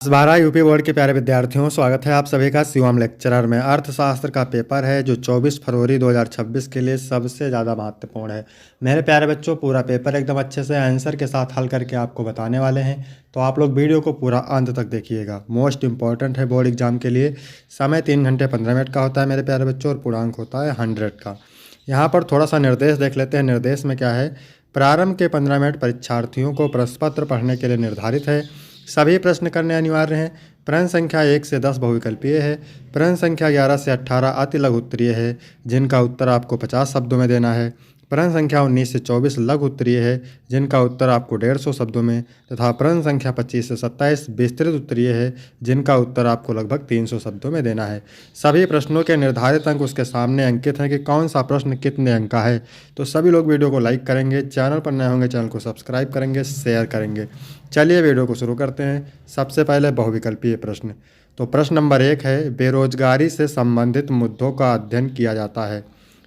12 UP board के प्यारे विद्यार्थियों, स्वागत है आप सभी का शिवम लेक्चरर में। अर्थशास्त्र का पेपर है जो 24 फरवरी 2026 के लिए सबसे ज़्यादा महत्वपूर्ण है। मेरे प्यारे बच्चों, पूरा पेपर एकदम अच्छे से आंसर के साथ हल करके आपको बताने वाले हैं, तो आप लोग वीडियो को पूरा अंत तक देखिएगा। मोस्ट इंपॉर्टेंट है बोर्ड एग्जाम के लिए। समय 3 घंटे 15 मिनट का होता है मेरे प्यारे बच्चों, और पूर्णांक होता है 100 का। यहाँ पर थोड़ा सा निर्देश देख लेते हैं। निर्देश में क्या है? प्रारंभ के 15 मिनट परीक्षार्थियों को प्रश्न पत्र पढ़ने के लिए निर्धारित है। सभी प्रश्न करने अनिवार्य हैं। प्रश्न संख्या 1 से 10 बहुविकल्पीय है। प्रश्न संख्या 11 से 18 अति लघु उत्तरीय है, जिनका उत्तर आपको 50 शब्दों में देना है। प्रश्न संख्या 19 से 24 लघु उत्तरीय है, जिनका उत्तर आपको 150 शब्दों में, तथा प्रश्न संख्या 25 से 27 विस्तृत उत्तरीय है, जिनका उत्तर आपको लगभग 300 शब्दों में देना है। सभी प्रश्नों के निर्धारित अंक उसके सामने अंकित हैं कि कौन सा प्रश्न कितने अंक का है। तो सभी लोग वीडियो को लाइक करेंगे, चैनल पर नए होंगे चैनल को सब्सक्राइब करेंगे, शेयर करेंगे। चलिए वीडियो को शुरू करते हैं। सबसे पहले बहुविकल्पीय प्रश्न। तो प्रश्न नंबर 1 है, बेरोजगारी से संबंधित मुद्दों का अध्ययन किया जाता है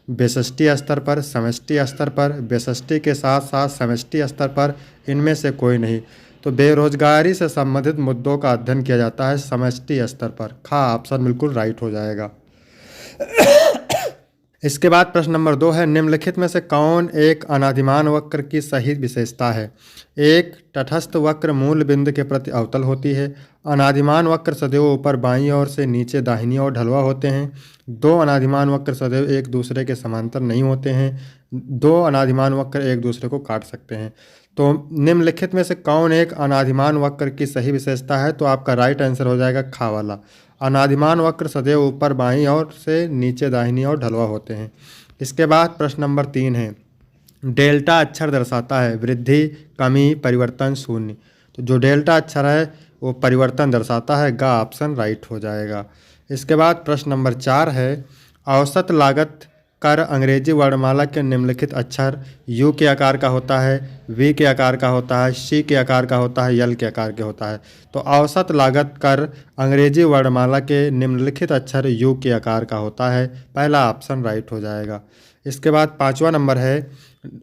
व्यष्टि स्तर पर, समष्टि स्तर पर, व्यष्टि के साथ साथ समष्टि स्तर पर, इनमें से कोई नहीं। तो बेरोजगारी से संबंधित मुद्दों का अध्ययन किया जाता है समष्टि स्तर पर। खा ऑप्शन बिल्कुल राइट हो जाएगा। इसके बाद प्रश्न नंबर 2 है, निम्नलिखित में से कौन एक अनादिमान वक्र की सही विशेषता है? 1. तटस्थ वक्र मूल बिंदु के प्रति अवतल होती है। अनादिमान वक्र सदैव ऊपर बाईं ओर से नीचे दाहिनी ओर ढलवा होते हैं। 2. अनादिमान वक्र सदैव एक दूसरे के समांतर नहीं होते हैं। 2. अनादिमान वक्र एक दूसरे को काट सकते हैं। तो निम्नलिखित में से कौन एक अनादिमान वक्र की सही विशेषता है? तो आपका राइट आंसर हो जाएगा खा वाला। अनादिमान वक्र सदैव ऊपर बाईं ओर से नीचे दाहिनी ओर ढलवा होते हैं। इसके बाद प्रश्न नंबर 3 है, डेल्टा अक्षर दर्शाता है वृद्धि, कमी, परिवर्तन, शून्य। तो जो डेल्टा अक्षर है वो परिवर्तन दर्शाता है। गा ऑप्शन राइट हो जाएगा। इसके बाद प्रश्न नंबर 4 है, औसत लागत कर अंग्रेजी वर्णमाला के निम्नलिखित अक्षर यू के आकार का होता है, वी के आकार का होता है, सी के आकार का होता है, यल के आकार के होता है। तो औसत लागत कर अंग्रेजी वर्णमाला के निम्नलिखित अक्षर यू के आकार का होता है। पहला ऑप्शन राइट हो जाएगा। इसके बाद 5वां नंबर है,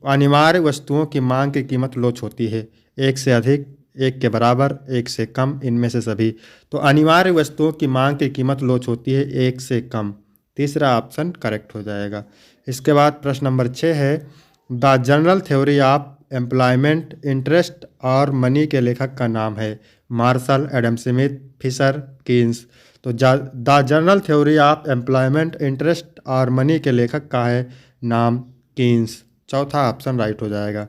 अनिवार्य वस्तुओं की मांग की कीमत लोच होती है। 1 से अधिक, 1 के बराबर, 1 से कम, इनमें से सभी। तो अनिवार्य वस्तुओं की मांग की कीमत लोच होती है 1 से कम। तीसरा ऑप्शन करेक्ट हो जाएगा। इसके बाद प्रश्न नंबर 6 है, the general theory of employment, interest और मनी के लेखक का नाम है? Marshall, Adam Smith, Fisher, Keynes. तो the general theory of employment, interest और मनी के लेखक का है नाम कीन्स। चौथा ऑप्शन राइट हो जाएगा।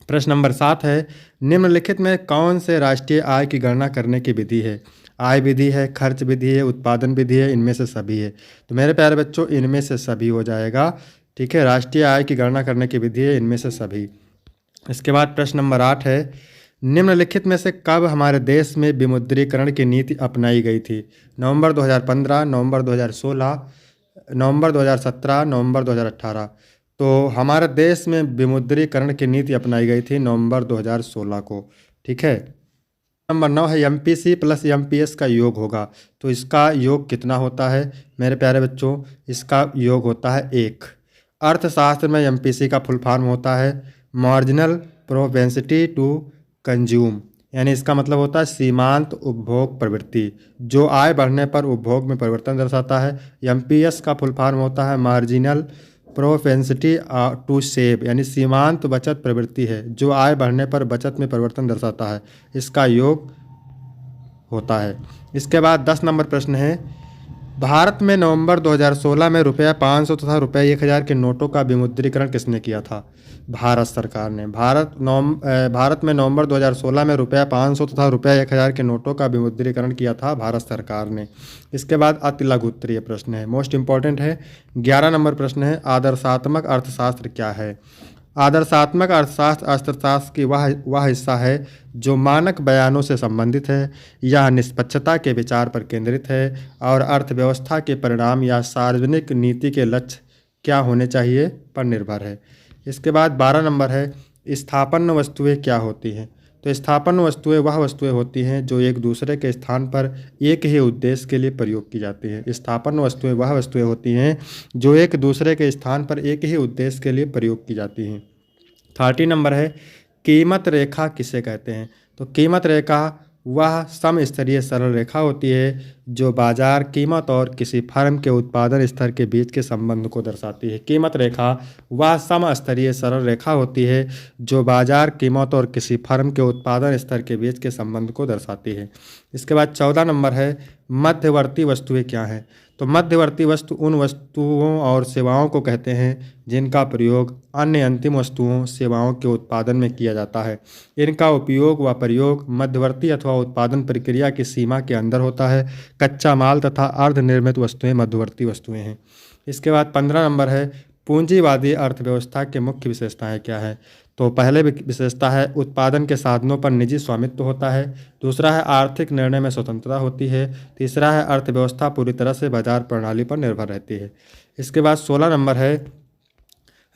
प्रश्न नंबर 7 है, निम्नलिखित में कौन से राष्ट्रीय आय की गणना करने की विधि है? आय विधि है, खर्च विधि है, उत्पादन विधि है, इनमें से सभी है। तो मेरे प्यारे बच्चों, इनमें से सभी हो जाएगा। ठीक है, राष्ट्रीय आय की गणना करने की विधि है, इनमें से सभी। इसके बाद प्रश्न नंबर 8 है, निम्नलिखित में से कब हमारे देश में विमुद्रीकरण की नीति अपनाई गई थी? नवंबर 2015, नवंबर 2016, नवंबर 2017, नवंबर 2018। तो हमारे देश में विमुद्रीकरण की नीति अपनाई गई थी नवंबर 2016 को। ठीक है। नंबर 9 है, MPC प्लस MPS का योग होगा। तो इसका योग कितना होता है मेरे प्यारे बच्चों? इसका योग होता है 1। अर्थशास्त्र में MPC का फुल फॉर्म होता है मार्जिनल प्रोपेंसिटी टू कंज्यूम, यानी इसका मतलब होता है सीमांत उपभोग प्रवृत्ति, जो आय बढ़ने पर उपभोग में परिवर्तन दर्शाता है। MPS का फुल फॉर्म होता है मार्जिनल प्रोपेंसिटी टू सेव, यानी सीमांत बचत प्रवृत्ति है, जो आय बढ़ने पर बचत में परिवर्तन दर्शाता है। इसका योग होता है। इसके बाद 10 नंबर प्रश्न है, भारत में नवंबर 2016 में रुपया 500 तथा रुपया 1000 के नोटों का विमुद्रीकरण किसने किया था? भारत सरकार ने। भारत में नवंबर 2016 में रुपया 500 तथा रुपया 1000 के नोटों का विमुद्रीकरण किया था भारत सरकार ने। इसके बाद अति लघु उत्तरीय प्रश्न है, मोस्ट इंपॉर्टेंट है। 11 नंबर प्रश्न है, आदर्शात्मक अर्थशास्त्र क्या है? आदर्शात्मक अर्थशास्त्र अर्थशास्त्र की वह हिस्सा है जो मानक बयानों से संबंधित है, यह निष्पक्षता के विचार पर केंद्रित है और अर्थव्यवस्था के परिणाम या सार्वजनिक नीति के लक्ष्य क्या होने चाहिए पर निर्भर है। इसके बाद 12 नंबर है, स्थापन्न वस्तुएं क्या होती हैं? तो स्थापन्न वस्तुएं वह वस्तुएं होती हैं जो एक दूसरे के स्थान पर एक ही उद्देश्य के लिए प्रयोग की जाती हैं। स्थापन्न वस्तुएं वह वस्तुएं होती हैं जो एक दूसरे के स्थान पर एक ही उद्देश्य के लिए प्रयोग की जाती हैं। 30 नंबर है, कीमत रेखा किसे कहते हैं? तो कीमत रेखा वह समस्तरीय सरल रेखा होती है जो बाजार कीमत और किसी फर्म के उत्पादन स्तर के बीच के संबंध को दर्शाती है। कीमत रेखा वह समस्तरीय सरल रेखा होती है जो बाजार कीमत और किसी फर्म के उत्पादन स्तर के बीच के संबंध को दर्शाती है। इसके बाद 14 नंबर है मध्यवर्ती वस्तुएं क्या हैं। तो मध्यवर्ती वस्तु उन वस्तुओं और सेवाओं को कहते हैं जिनका प्रयोग अन्य अंतिम वस्तुओं सेवाओं के उत्पादन में किया जाता है। इनका उपयोग व प्रयोग मध्यवर्ती अथवा उत्पादन प्रक्रिया की सीमा के अंदर होता है। कच्चा माल तथा अर्धनिर्मित वस्तुएं मध्यवर्ती वस्तुएं हैं। इसके बाद 15 नंबर है पूंजीवादी अर्थव्यवस्था के मुख्य विशेषताएं क्या है। तो पहले विशेषता है उत्पादन के साधनों पर निजी स्वामित्व होता है। दूसरा है आर्थिक निर्णय में स्वतंत्रता होती है। तीसरा है अर्थव्यवस्था पूरी तरह से बाजार प्रणाली पर निर्भर रहती है। इसके बाद 16 नंबर है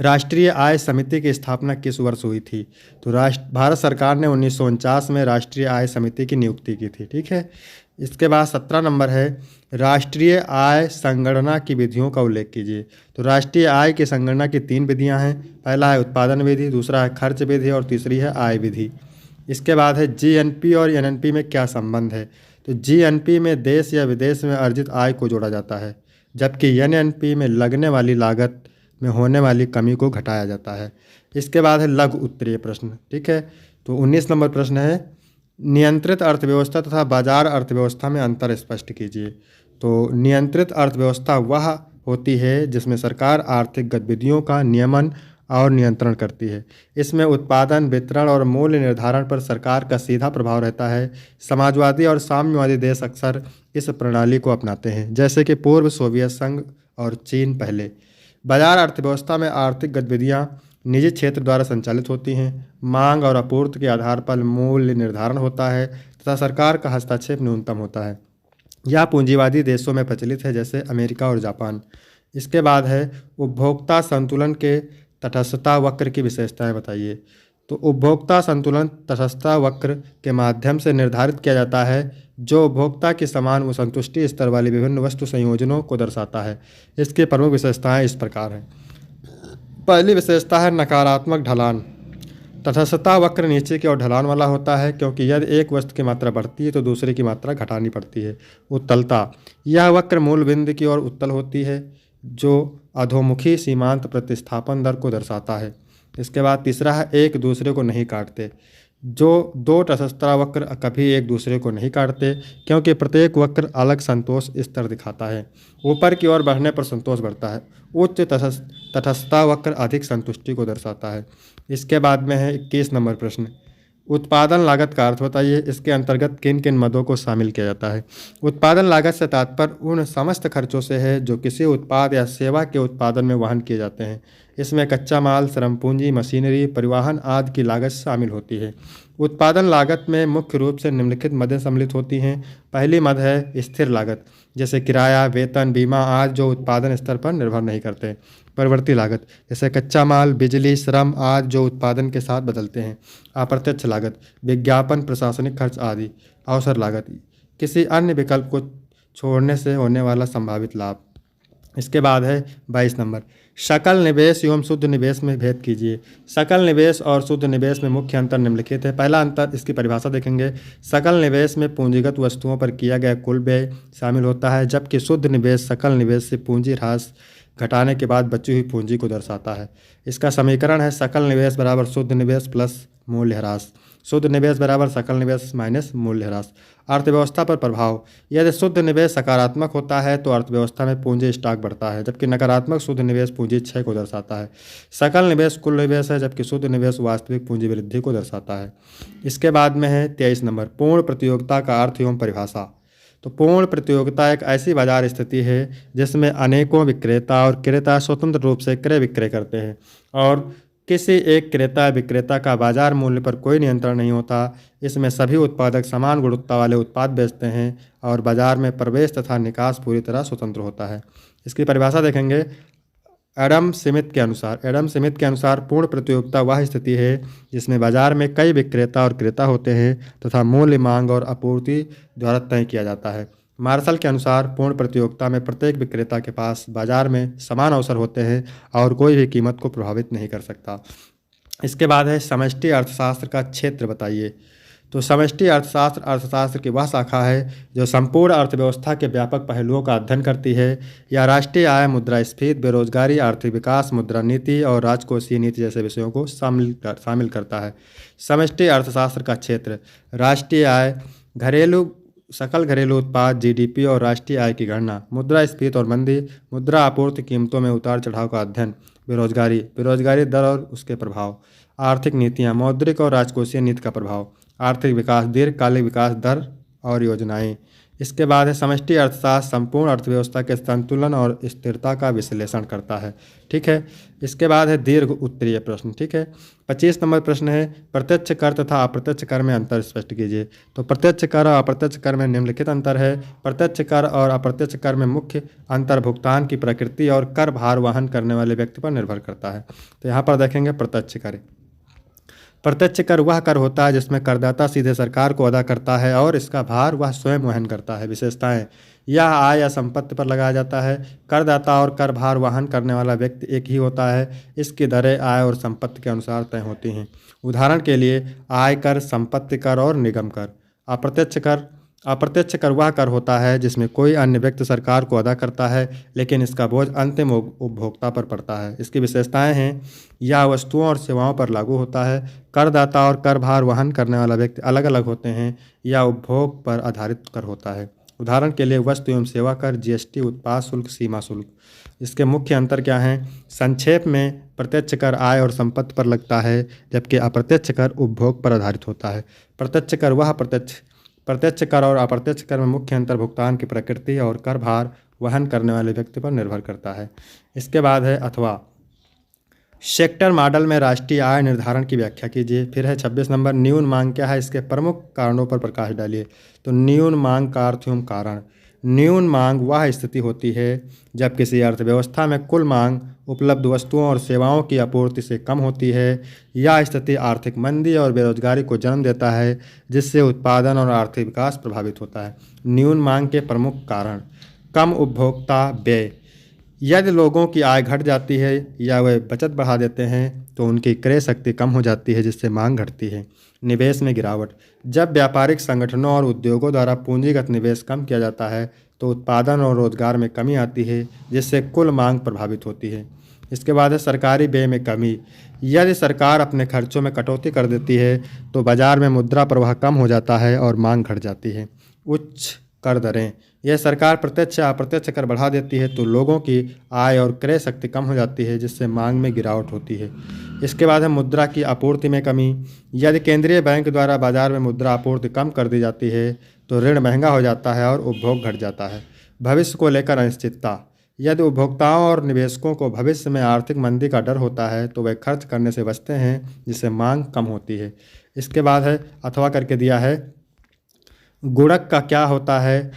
राष्ट्रीय आय समिति की स्थापना किस वर्ष हुई थी। तो भारत सरकार ने 1949 में राष्ट्रीय आय समिति की नियुक्ति की थी। ठीक है। इसके बाद 17 नंबर है राष्ट्रीय आय संगणना की विधियों का उल्लेख कीजिए। तो राष्ट्रीय आय की संगणना की 3 विधियां हैं। पहला है उत्पादन विधि, दूसरा है खर्च विधि और तीसरी है आय विधि। इसके बाद है जीएनपी और एनएनपी में क्या संबंध है। तो जीएनपी में देश या विदेश में अर्जित आय को जोड़ा जाता है, जबकि एनएनपी में लगने वाली लागत में होने वाली कमी को घटाया जाता है। इसके बाद है लघु उत्तरीय प्रश्न। ठीक है। तो 19 नंबर प्रश्न है नियंत्रित अर्थव्यवस्था तथा बाजार अर्थव्यवस्था में अंतर स्पष्ट कीजिए। तो नियंत्रित अर्थव्यवस्था वह होती है जिसमें सरकार आर्थिक गतिविधियों का नियमन और नियंत्रण करती है। इसमें उत्पादन, वितरण और मूल्य निर्धारण पर सरकार का सीधा प्रभाव रहता है। समाजवादी और साम्यवादी देश अक्सर इस प्रणाली को अपनाते हैं, जैसे कि पूर्व सोवियत संघ और चीन पहले। बाजार अर्थव्यवस्था में आर्थिक गतिविधियां निजी क्षेत्र द्वारा संचालित होती हैं। मांग और आपूर्ति के आधार पर मूल्य निर्धारण होता है तथा सरकार का हस्तक्षेप न्यूनतम होता है। यह पूंजीवादी देशों में प्रचलित है, जैसे अमेरिका और जापान। इसके बाद है उपभोक्ता संतुलन के तटस्थता वक्र की विशेषताएं बताइए। तो उपभोक्ता संतुलन तटस्थता वक्र के माध्यम से निर्धारित किया जाता है, जो उपभोक्ता की समान व संतुष्टि स्तर वाली विभिन्न वस्तु संयोजनों को दर्शाता है। इसकी प्रमुख विशेषताएं इस प्रकार हैं। पहली विशेषता है नकारात्मक ढलान। तटस्थता वक्र नीचे की ओर ढलान वाला होता है, क्योंकि यदि एक वस्तु की मात्रा बढ़ती है तो दूसरे की मात्रा घटानी पड़ती है। उत्तलता, यह वक्र मूल बिंदु की ओर उत्तल होती है, जो अधोमुखी सीमांत प्रतिस्थापन दर को दर्शाता है। इसके बाद तीसरा है एक दूसरे को नहीं काटते। जो दो तटस्थता वक्र कभी एक दूसरे को नहीं काटते, क्योंकि प्रत्येक वक्र अलग संतोष स्तर दिखाता है। ऊपर की ओर बढ़ने पर संतोष बढ़ता है। उच्च तटस्थता वक्र अधिक संतुष्टि को दर्शाता है। इसके बाद में है 21 नंबर प्रश्न, उत्पादन लागत का अर्थ बताइए। इसके अंतर्गत किन किन मदों को शामिल किया जाता है। उत्पादन लागत से तात्पर्य उन समस्त खर्चों से है जो किसी उत्पाद या सेवा के उत्पादन में वहन किए जाते हैं। इसमें कच्चा माल, श्रम पूंजी, मशीनरी, परिवहन आदि की लागत शामिल होती है। उत्पादन लागत में मुख्य रूप से निम्नलिखित मदें सम्मिलित होती हैं। पहली मद है स्थिर लागत, जैसे किराया, वेतन, बीमा आदि, जो उत्पादन स्तर पर निर्भर नहीं करते। परिवर्ती लागत, जैसे कच्चा माल, बिजली, श्रम आदि, जो उत्पादन के साथ बदलते हैं। अप्रत्यक्ष लागत, विज्ञापन, प्रशासनिक खर्च आदि। अवसर लागत, किसी अन्य विकल्प को छोड़ने से होने वाला संभावित लाभ। इसके बाद है 22 नंबर, सकल निवेश एवं शुद्ध निवेश में भेद कीजिए। सकल निवेश और शुद्ध निवेश में मुख्य अंतर निम्नलिखित है। पहला अंतर, इसकी परिभाषा देखेंगे। सकल निवेश में पूंजीगत वस्तुओं पर किया गया कुल व्यय शामिल होता है, जबकि शुद्ध निवेश सकल निवेश से पूंजी ह्रास घटाने के बाद बची हुई पूंजी को दर्शाता है। इसका समीकरण है सकल निवेश बराबर शुद्ध निवेश प्लस मूल्य ह्रास। शुद्ध निवेश बराबर सकल निवेश माइनस मूल्य ह्रास। अर्थव्यवस्था पर प्रभाव, यदि शुद्ध निवेश सकारात्मक होता है तो अर्थव्यवस्था में पूंजी स्टॉक बढ़ता है, जबकि नकारात्मक शुद्ध निवेश पूंजी क्षय को दर्शाता है। सकल निवेश कुल निवेश है, जबकि शुद्ध निवेश वास्तविक पूंजी वृद्धि को दर्शाता है। इसके बाद में है 23 नंबर, पूर्ण प्रतियोगिता का अर्थ एवं परिभाषा। तो पूर्ण प्रतियोगिता एक ऐसी बाजार स्थिति है जिसमें अनेकों विक्रेता और क्रेता स्वतंत्र रूप से क्रय विक्रय करते हैं और किसी एक क्रेता विक्रेता का बाजार मूल्य पर कोई नियंत्रण नहीं होता। इसमें सभी उत्पादक समान गुणवत्ता वाले उत्पाद बेचते हैं और बाजार में प्रवेश तथा निकास पूरी तरह स्वतंत्र होता है। इसकी परिभाषा देखेंगे एडम स्मिथ के अनुसार पूर्ण प्रतियोगिता वह स्थिति है जिसमें बाजार में कई विक्रेता और क्रेता होते हैं तथा मूल्य मांग और आपूर्ति द्वारा तय किया जाता है। मार्शल के अनुसार पूर्ण प्रतियोगिता में प्रत्येक विक्रेता के पास बाजार में समान अवसर होते हैं और कोई भी कीमत को प्रभावित नहीं कर सकता। इसके बाद है समष्टि अर्थशास्त्र का क्षेत्र बताइए। तो समष्टि अर्थशास्त्र अर्थशास्त्र की वह शाखा है जो संपूर्ण अर्थव्यवस्था के व्यापक पहलुओं का अध्ययन करती है। यह राष्ट्रीय आय, मुद्रास्फीति, बेरोजगारी, आर्थिक विकास, मुद्रा नीति और राजकोषीय नीति जैसे विषयों को शामिल करता है। समष्टि अर्थशास्त्र का क्षेत्र राष्ट्रीय आय, सकल घरेलू उत्पाद जीडीपी और राष्ट्रीय आय की गणना, मुद्रास्फीति और मंदी, मुद्रा आपूर्ति, कीमतों में उतार चढ़ाव का अध्ययन, बेरोजगारी दर और उसके प्रभाव, आर्थिक नीतियाँ, मौद्रिक और राजकोषीय नीति का प्रभाव, आर्थिक विकास, दीर्घकालिक विकास दर और योजनाएं। इसके बाद है समष्टि अर्थशास्त्र संपूर्ण अर्थव्यवस्था के संतुलन और स्थिरता का विश्लेषण करता है। ठीक है, इसके बाद है दीर्घ उत्तरीय प्रश्न। ठीक है, 25 नंबर प्रश्न है प्रत्यक्ष कर तथा अप्रत्यक्ष कर में अंतर स्पष्ट कीजिए। तो प्रत्यक्ष कर और अप्रत्यक्ष कर में निम्नलिखित अंतर है। प्रत्यक्ष कर और अप्रत्यक्ष कर में मुख्य अंतर भुगतान की प्रकृति और कर भार वहन करने वाले व्यक्ति पर निर्भर करता है। तो यहाँ पर देखेंगे प्रत्यक्ष कर। प्रत्यक्ष कर वह कर होता है जिसमें करदाता सीधे सरकार को अदा करता है और इसका भार वह स्वयं वहन करता है। विशेषताएं, यह आय या संपत्ति पर लगाया जाता है। करदाता और कर भार वहन करने वाला व्यक्ति एक ही होता है। इसकी दरें आय और संपत्ति के अनुसार तय होती हैं। उदाहरण के लिए आय कर, संपत्ति कर और निगम कर। अप्रत्यक्ष कर वह कर होता है जिसमें कोई अन्य व्यक्ति सरकार को अदा करता है लेकिन इसका बोझ अंतिम उपभोक्ता पर पड़ता है। इसकी विशेषताएं हैं, यह वस्तुओं और सेवाओं पर लागू होता है। करदाता और कर भार वहन करने वाला व्यक्ति अलग अलग होते हैं। यह उपभोग पर आधारित कर होता है। उदाहरण के लिए वस्तु एवं सेवा कर, जीएसटी, उत्पाद शुल्क, सीमा शुल्क। इसके मुख्य अंतर क्या हैं? संक्षेप में प्रत्यक्ष कर आय और संपत्ति पर लगता है जबकि अप्रत्यक्ष कर उपभोग पर आधारित होता है। प्रत्यक्ष कर और अप्रत्यक्ष कर में मुख्य अंतर भुगतान की प्रकृति और कर भार वहन करने वाले व्यक्ति पर निर्भर करता है। इसके बाद है अथवा सेक्टर मॉडल में राष्ट्रीय आय निर्धारण की व्याख्या कीजिए। फिर है 26 नंबर न्यून मांग क्या है, इसके प्रमुख कारणों पर प्रकाश डालिए। तो न्यून मांग का अर्थ एवं कारण। न्यून मांग वह स्थिति होती है जब किसी अर्थव्यवस्था में कुल मांग उपलब्ध वस्तुओं और सेवाओं की आपूर्ति से कम होती है। यह स्थिति आर्थिक मंदी और बेरोजगारी को जन्म देता है जिससे उत्पादन और आर्थिक विकास प्रभावित होता है। न्यून मांग के प्रमुख कारण, कम उपभोक्ता व्यय। यदि लोगों की आय घट जाती है या वे बचत बढ़ा देते हैं तो उनकी क्रय शक्ति कम हो जाती है जिससे मांग घटती है। निवेश में गिरावट। जब व्यापारिक संगठनों और उद्योगों द्वारा पूंजीगत निवेश कम किया जाता है तो उत्पादन और रोजगार में कमी आती है जिससे कुल मांग प्रभावित होती है। इसके बाद है सरकारी व्यय में कमी। यदि सरकार अपने खर्चों में कटौती कर देती है तो बाजार में मुद्रा प्रवाह कम हो जाता है और मांग घट जाती है। उच्च कर दरें। यह सरकार प्रत्यक्ष या अप्रत्यक्ष कर बढ़ा देती है तो लोगों की आय और क्रय शक्ति कम हो जाती है जिससे मांग में गिरावट होती है। इसके बाद है मुद्रा की आपूर्ति में कमी। यदि केंद्रीय बैंक द्वारा बाजार में मुद्रा आपूर्ति कम कर दी जाती है तो ऋण महंगा हो जाता है और उपभोग घट जाता है। भविष्य को लेकर अनिश्चितता। यदि उपभोक्ताओं और निवेशकों को भविष्य में आर्थिक मंदी का डर होता है तो वे खर्च करने से बचते हैं जिससे मांग कम होती है। इसके बाद है अथवा करके दिया है गुणक का क्या होता है,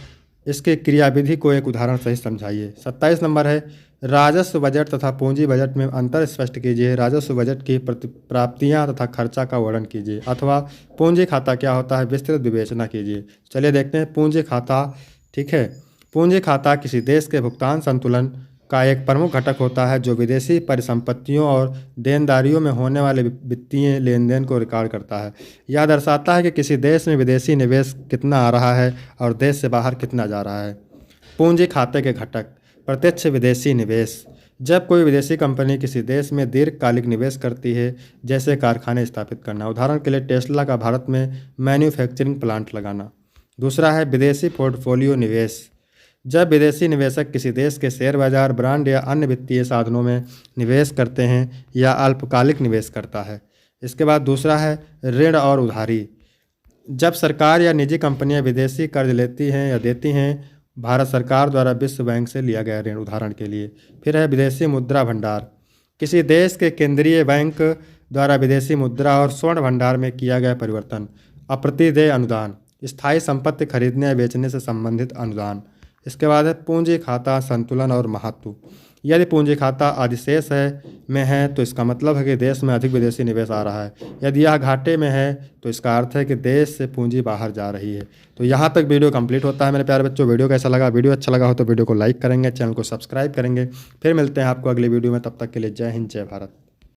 इसके क्रियाविधि को एक उदाहरण सहित समझाइए। 27 नंबर है राजस्व बजट तथा पूंजी बजट में अंतर स्पष्ट कीजिए। राजस्व बजट की प्राप्तियां तथा खर्चा का वर्णन कीजिए। अथवा पूंजी खाता क्या होता है, विस्तृत विवेचना कीजिए। चलिए देखते हैं पूंजी खाता। ठीक है, पूंजी खाता किसी देश के भुगतान संतुलन का एक प्रमुख घटक होता है जो विदेशी परिसंपत्तियों और देनदारियों में होने वाले वित्तीय लेन देन को रिकॉर्ड करता है। यह दर्शाता है कि किसी देश में विदेशी निवेश कितना आ रहा है और देश से बाहर कितना जा रहा है। पूंजी खाते के घटक। प्रत्यक्ष विदेशी निवेश। जब कोई विदेशी कंपनी किसी देश में दीर्घकालिक निवेश करती है जैसे कारखाने स्थापित करना, उदाहरण के लिए टेस्ला का भारत में मैन्युफैक्चरिंग प्लांट लगाना। दूसरा है विदेशी पोर्टफोलियो निवेश। जब विदेशी निवेशक किसी देश के शेयर बाजार, ब्रांड या अन्य वित्तीय साधनों में निवेश करते हैं या अल्पकालिक निवेश करता है। इसके बाद दूसरा है ऋण और उधारी। जब सरकार या निजी कंपनियां विदेशी कर्ज लेती हैं या देती हैं भारत सरकार द्वारा विश्व बैंक से लिया गया ऋण, उदाहरण के लिए। फिर है विदेशी मुद्रा भंडार। किसी देश के केंद्रीय बैंक द्वारा विदेशी मुद्रा और स्वर्ण भंडार में किया गया परिवर्तन। अप्रतिदेय अनुदान। स्थायी संपत्ति खरीदने या बेचने से संबंधित अनुदान। इसके बाद है पूंजी खाता संतुलन और महत्व। यदि पूंजी खाता अधिशेष में है तो इसका मतलब है कि देश में अधिक विदेशी निवेश आ रहा है। यदि यह घाटे में है तो इसका अर्थ है कि देश से पूंजी बाहर जा रही है। तो यहाँ तक वीडियो कंप्लीट होता है मेरे प्यारे बच्चों। वीडियो कैसा लगा? वीडियो अच्छा लगा हो तो वीडियो को लाइक करेंगे, चैनल को सब्सक्राइब करेंगे। फिर मिलते हैं आपको अगली वीडियो में, तब तक के लिए जय हिंद, जय भारत।